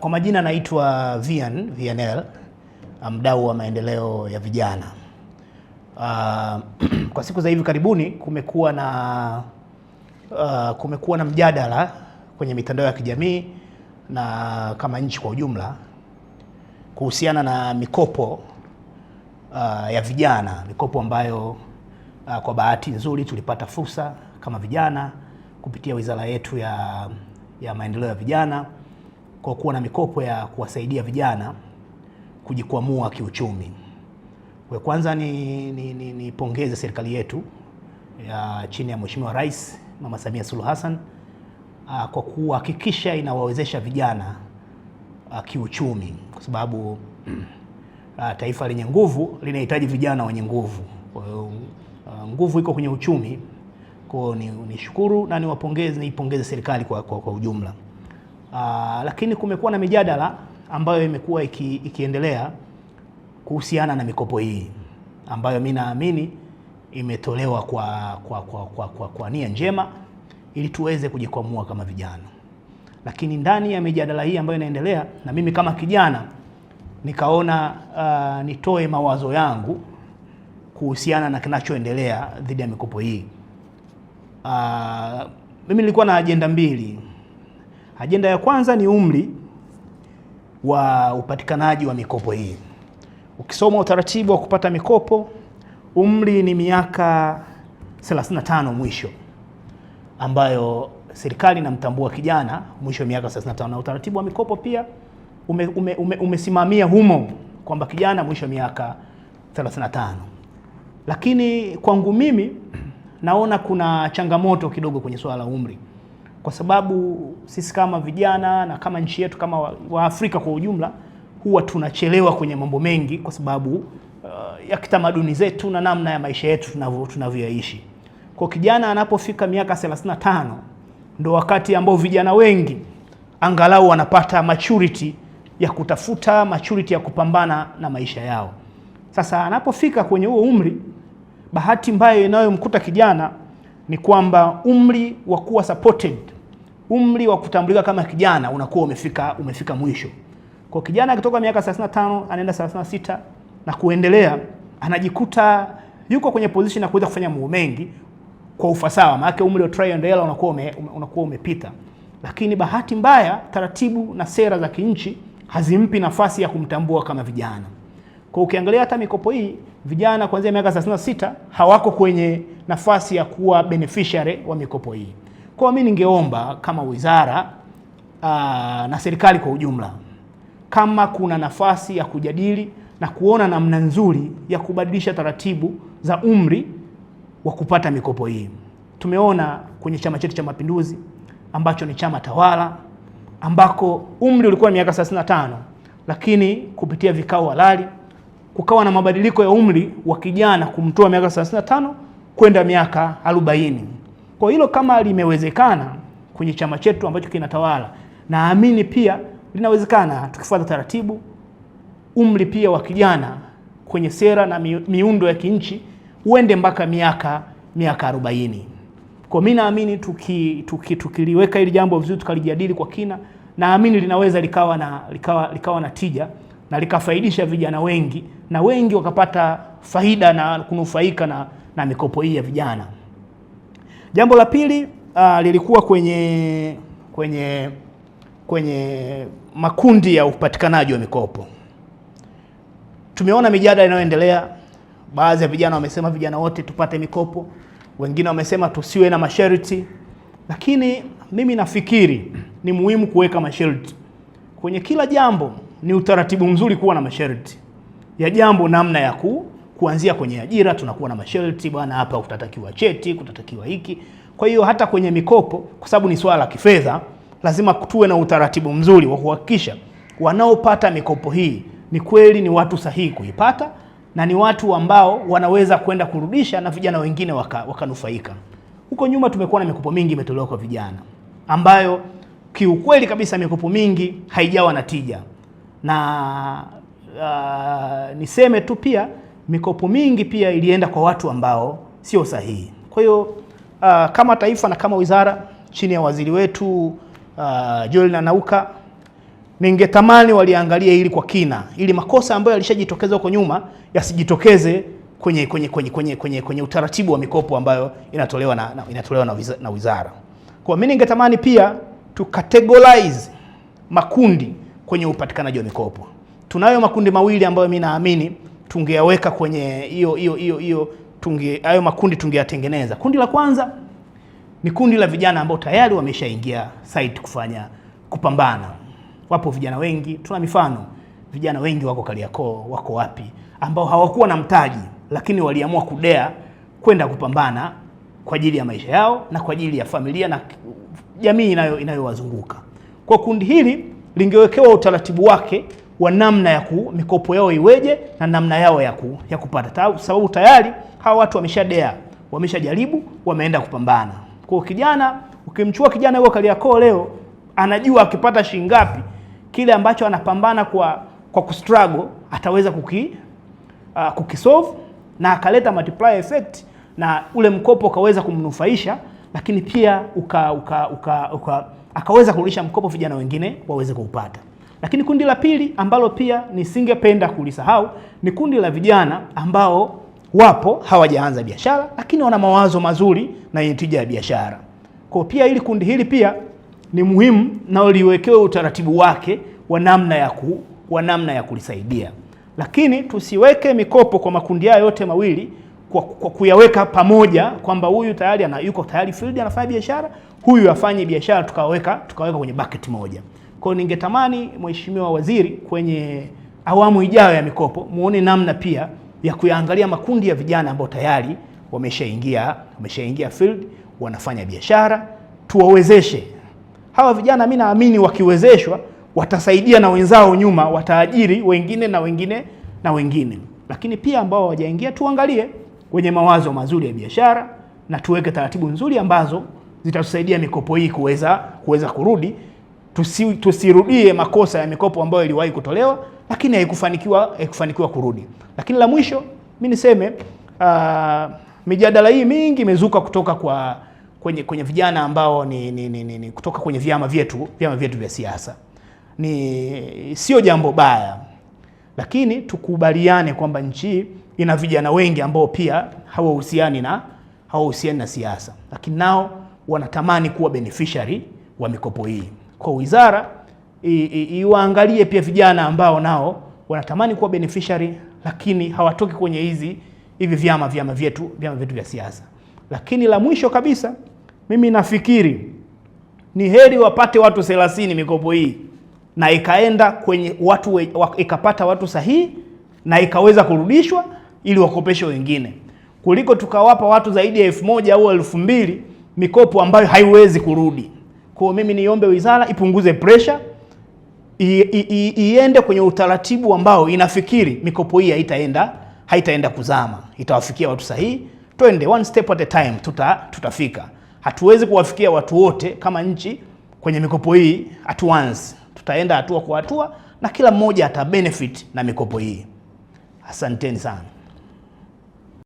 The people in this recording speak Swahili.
Kwa majina naitwa VNL, mdau wa maendeleo ya vijana. Kwa siku za hivi karibuni kumekuwa na mjadala kwenye mitandao ya kijamii na kama nchi kwa ujumla kuhusiana na mikopo ya vijana, mikopo ambayo kwa bahati nzuri tulipata fursa kama vijana kupitia wizara yetu ya maendeleo ya vijana kwa kuwa na mikopo ya kuwasaidia vijana kujikwamua kiuchumi. Kwa kwanza nipongeze serikali yetu chini ya Mheshimiwa Rais Mama Samia Suluhu Hassan kwa kuhakikisha inawawezesha vijana kiuchumi, kwa sababu taifa lenye nguvu linahitaji vijana wenye nguvu. Kwa hiyo nguvu iko kwenye uchumi. Kwa nishukuru na niipongeze serikali kwa ujumla. Lakini kumekuwa na mijadala ambayo imekuwa ikiendelea kuhusiana na mikopo hii ambayo mimi naamini imetolewa kwa nia njema ili tuweze kujikwamua kama vijana. Lakini ndani ya mijadala hii ambayo inaendelea, na mimi kama kijana nikaona nitoe mawazo yangu kuhusiana na kinachoendelea dhidi ya mikopo hii. Mimi nilikuwa na ajenda mbili. Ajenda ya kwanza ni umri wa upatikanaji wa mikopo hii. Ukisoma utaratibu wa kupata mikopo, umri ni miaka 35 mwisho, ambayo serikali inamtambua kijana mwisho wa miaka 35, na utaratibu wa mikopo pia umesimamia humo kwamba kijana mwisho wa miaka 35. Lakini kwangu mimi naona kuna changamoto kidogo kwenye swala la umri, kwa sababu sisi kama vijana na kama nchi yetu kama wa Afrika kwa ujumla huwa tunachelewa kwenye mambo mengi kwa sababu ya kitamaduni zetu na namna ya maisha yetu tunavyoishi. Kwa kijana anapofika miaka 35 ndo wakati ambao vijana wengi angalau wanapata maturity ya kutafuta, maturity ya kupambana na maisha yao. Sasa anapofika kwenye huo umri, bahati mbaya inayomkuta kijana ni kwamba umri wa kuwa supported, umri wa kutambulika kama kijana unakuwa umefika mwisho. Kwa kijana akitoka miaka 35 anaenda 36 na kuendelea, anajikuta yuko kwenye position ya kuweza kufanya mambo mengi kwa ufasaha, maana umri wa try and error unakuwa umepita. Lakini bahati mbaya taratibu na sera za kinchi hazimpi nafasi ya kumtambua kama vijana. Kwa ukiangalia hata mikopo hii, vijana kuanzia miaka 36 hawako kwenye nafasi ya kuwa beneficiary wa mikopo hii. Kwa mimi ningeomba kama wizara na serikali kwa ujumla, kama kuna nafasi ya kujadili na kuona namna nzuri ya kubadilisha taratibu za umri wa kupata mikopo hii. Tumeona kwenye chama chetu cha Mapinduzi ambacho ni chama tawala, ambako umri ulikuwa miaka 35, lakini kupitia vikao halali kukawa na mabadiliko ya umri wa kijana kumtoa miaka 35 kwenda miaka 40. Kwa hilo kama limewezekana kwenye chama chetu ambacho kinatawala, naamini pia linawezekana tukifuata taratibu umri pia wa kijana kwenye sera na miundo ya kinchi uende mpaka miaka 40. Kwa mimi naamini tukiliweka hili jambo vizuri, tukalijadili kwa kina, naamini linaweza likawa na tija na likafaidisha vijana wengi, na wengi wakapata faida na kunufaika na mikopo hii ya vijana. Jambo la pili lilikuwa kwenye makundi ya upatikanaji wa mikopo. Tumeona mijadala inayoendelea. Baadhi ya vijana wamesema vijana wote tupate mikopo, wengine wamesema tusiwe na masharti. Lakini mimi nafikiri ni muhimu kuweka masharti kwenye kila jambo. Ni utaratibu mzuri kuwa na masharti ya jambo, namna ya kuanzia kwenye ajira tunakuwa na masharti, bwana hapa utatakiwa cheti, kutatakiwa hiki. Kwa hiyo hata kwenye mikopo, kwa sababu ni swala la kifedha, lazima tuwe na utaratibu mzuri wa kuhakikisha wanaopata mikopo hii ni kweli ni watu sahihi kuipata na ni watu ambao wanaweza kwenda kurudisha na vijana wengine wakanufaika. Huko nyuma tumekuwa na mikopo mingi imetolewa kwa vijana ambayo kiukweli kabisa mikopo mingi haijawa na tija. Na niseme tu pia mikopo mingi pia ilienda kwa watu ambao sio sahihi. Kwa hiyo kama taifa na kama wizara chini ya waziri wetu Joel Nanauka ningetamani waliangalia hili kwa kina, ili makosa ambayo yalishajitokeza huko nyuma yasijitokeze kwenye utaratibu wa mikopo ambayo inatolewa na wizara. Kwa mimi ningetamani pia tu categorize makundi kwenye upatikanaji wa mikopo. Tunayo makundi mawili ambayo mimi naamini tungeyaweka kwenye hayo makundi tungeyatengeneza. Kundi la kwanza ni kundi la vijana ambao tayari wameshaingia site kupambana. Wapo vijana wengi, tuna mifano. Vijana wengi wako Kariakoo, wako wapi, ambao hawakuwa na mtaji lakini waliamua kudea kwenda kupambana kwa ajili ya maisha yao na kwa ajili ya familia na jamii inayowazunguka. Kwa kundi hili lingewekewa utaratibu wake wa namna ya mikopo yao iweje na namna yao ya kupata, sababu tayari hawa watu wameshadea, wameshajaribu, wameenda kupambana. Kwa kijana, ukimchukua kijana yuko Kariakoo leo, anajua akipata shilingi ngapi kile ambacho anapambana kwa kustruggle ataweza kukisolve na akaleta multiplier effect na ule mkopo ukaweza kumnufaisha, lakini pia akaweza kurudisha mkopo vijana wengine waweze kuupata. Lakini kundi la pili ambalo pia nisingependa kulisahau ni kundi la vijana ambao wapo hawajaanza biashara lakini wana mawazo mazuri na yenye tija ya biashara. Kwa pia ili kundi hili pia ni muhimu na liwekewe utaratibu wake wa namna ya kulisaidia. Lakini tusiweke mikopo kwa makundi haya yote mawili kwa kuyaweka pamoja kwamba huyu tayari yuko tayari field anafanya biashara, huyu afanye biashara tukaweka kwenye bucket moja. Kwa hiyo ningetamani Mheshimiwa Waziri kwenye awamu ijayo ya mikopo muone namna pia ya kuyaangalia makundi ya vijana ambao tayari wameshaingia field wanafanya biashara, tuwawezeshe. Hawa vijana mimi naamini wakiwezeshwa watasaidia na wenzao nyuma, wataajiri wengine na wengine. Lakini pia ambao hawajaingia tuangalie wenye mawazo mazuri ya biashara na tuweke taratibu nzuri ambazo zitatusaidia mikopo hii kuweza kurudi. Tusirudie makosa ya mikopo ambayo iliwahi kutolewa lakini haikufanikiwa kurudi. Lakini la mwisho mimi niseme mijadala hii mingi imezuka kutoka kwenye vijana ambao ni kutoka kwenye vyama vyetu vya siasa. Sio jambo baya, lakini tukubaliane kwamba nchi ina vijana wengi ambao pia hawahusiani na siasa, lakini nao wanatamani kuwa beneficiary wa mikopo hii. Kwa wizara iwaangalie pia vijana ambao nao wanatamani kuwa beneficiary lakini hawatoki kwenye hivi vyama vyetu vya siasa. Lakini la mwisho kabisa, mimi nafikiri ni heri wapate watu 30 mikopo hii na ikaenda kwenye ikapata watu sahihi na ikaweza kurudishwa ili wakopeshe wengine, kuliko tukawapa watu zaidi ya 1000 au 2000 mikopo ambayo haiwezi kurudi. Kwa mimi niombe wizara ipunguze pressure, iende kwenye utaratibu ambao inafikiri mikopo hii haitaenda kuzama, itawafikia watu sahihi. Twende one step at a time, tutafika. Hatuwezi kuwafikia watu wote kama nchi kwenye mikopo hii at once. Tutaenda hatua kwa hatua na kila mmoja ata benefit na mikopo hii. Asanteni sana.